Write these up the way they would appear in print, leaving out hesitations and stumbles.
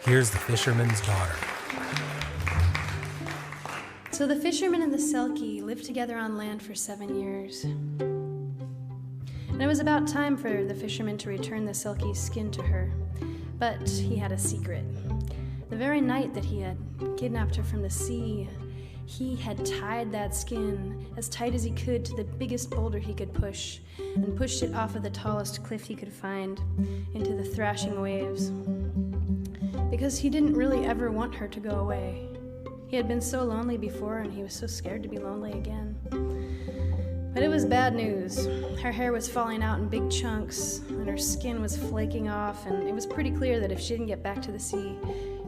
Here's the fisherman's daughter. So the fisherman and the Selkie lived together on land for 7 years. And it was about time for the fisherman to return the Selkie's skin to her. But he had a secret. The very night that he had kidnapped her from the sea, he had tied that skin as tight as he could to the biggest boulder he could push, and pushed it off of the tallest cliff he could find into the thrashing waves. Because he didn't really ever want her to go away. He had been so lonely before, and he was so scared to be lonely again. But it was bad news. Her hair was falling out in big chunks, and her skin was flaking off, and it was pretty clear that if she didn't get back to the sea,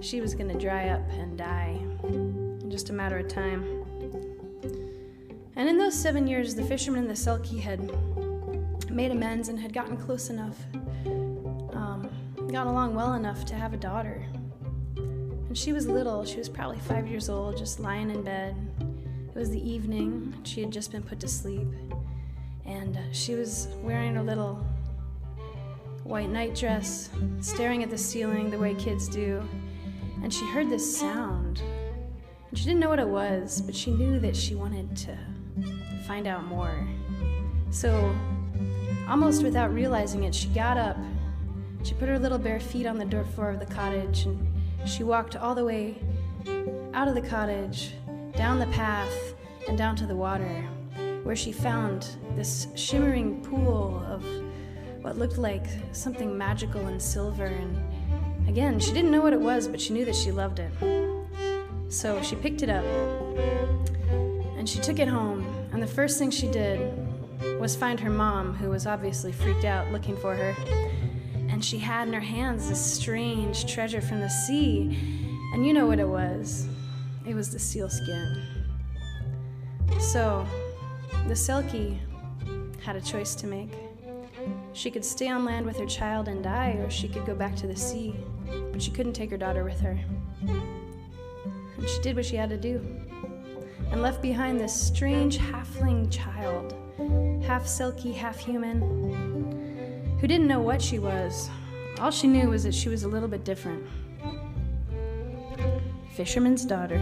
she was going to dry up and die in just a matter of time. And in those 7 years, the fisherman and the Selkie had made amends and had gotten close enough, got along well enough to have a daughter. And she was little. She was probably 5 years old, just lying in bed. It was the evening. She had just been put to sleep. And she was wearing her little white nightdress, staring at the ceiling the way kids do. And she heard this sound. And she didn't know what it was, but she knew that she wanted to find out more. So, almost without realizing it, she got up. She put her little bare feet on the door floor of the cottage, and she walked all the way out of the cottage, down the path, and down to the water, where she found this shimmering pool of what looked like something magical and silver. And again, she didn't know what it was, but she knew that she loved it. So she picked it up, and she took it home, and the first thing she did was find her mom, who was obviously freaked out looking for her. And she had in her hands this strange treasure from the sea, and you know what it was. It was the seal skin. So, the Selkie had a choice to make. She could stay on land with her child and die, or she could go back to the sea, but she couldn't take her daughter with her. And she did what she had to do, and left behind this strange halfling child, half Selkie, half human, who didn't know what she was. All she knew was that she was a little bit different. Fisherman's daughter.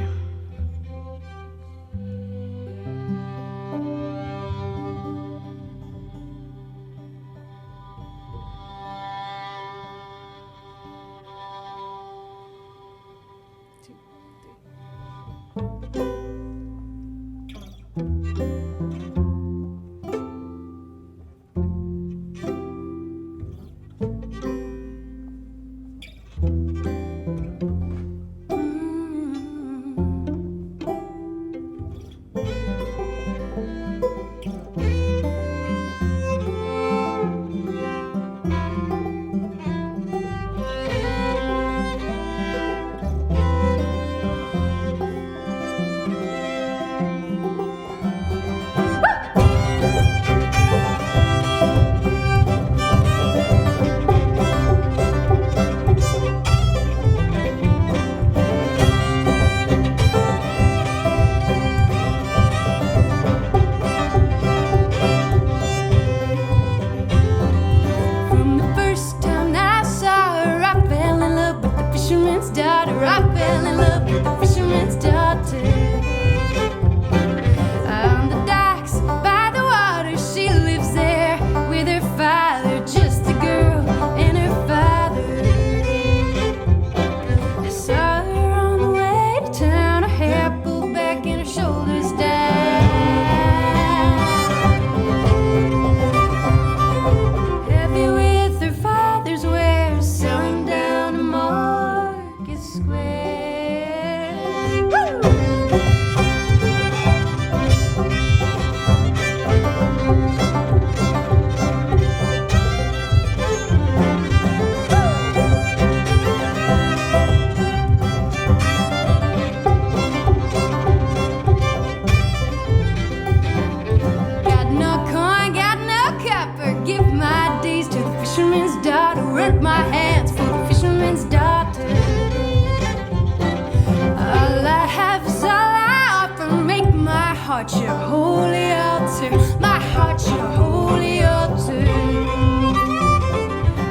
heart your holy altar, my heart your holy altar.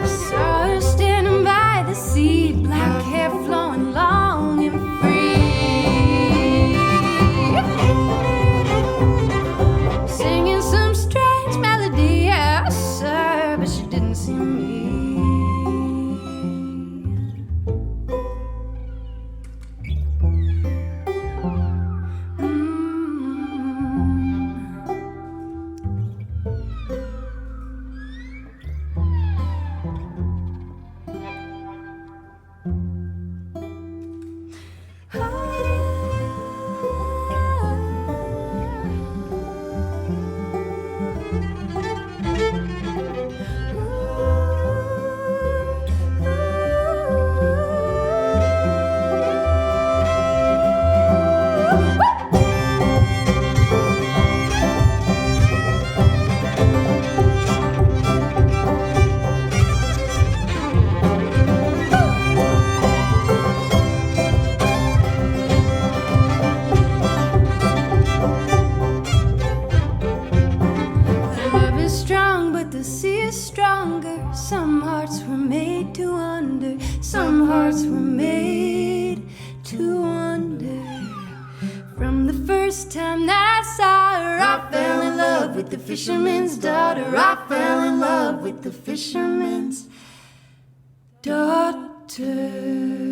I saw her standing by the sea, black hair flowing to see is stronger. Some hearts were made to wonder. Some hearts were made to wonder. From the first time that I saw her, I fell in love with the fisherman's daughter. I fell in love with the fisherman's daughter.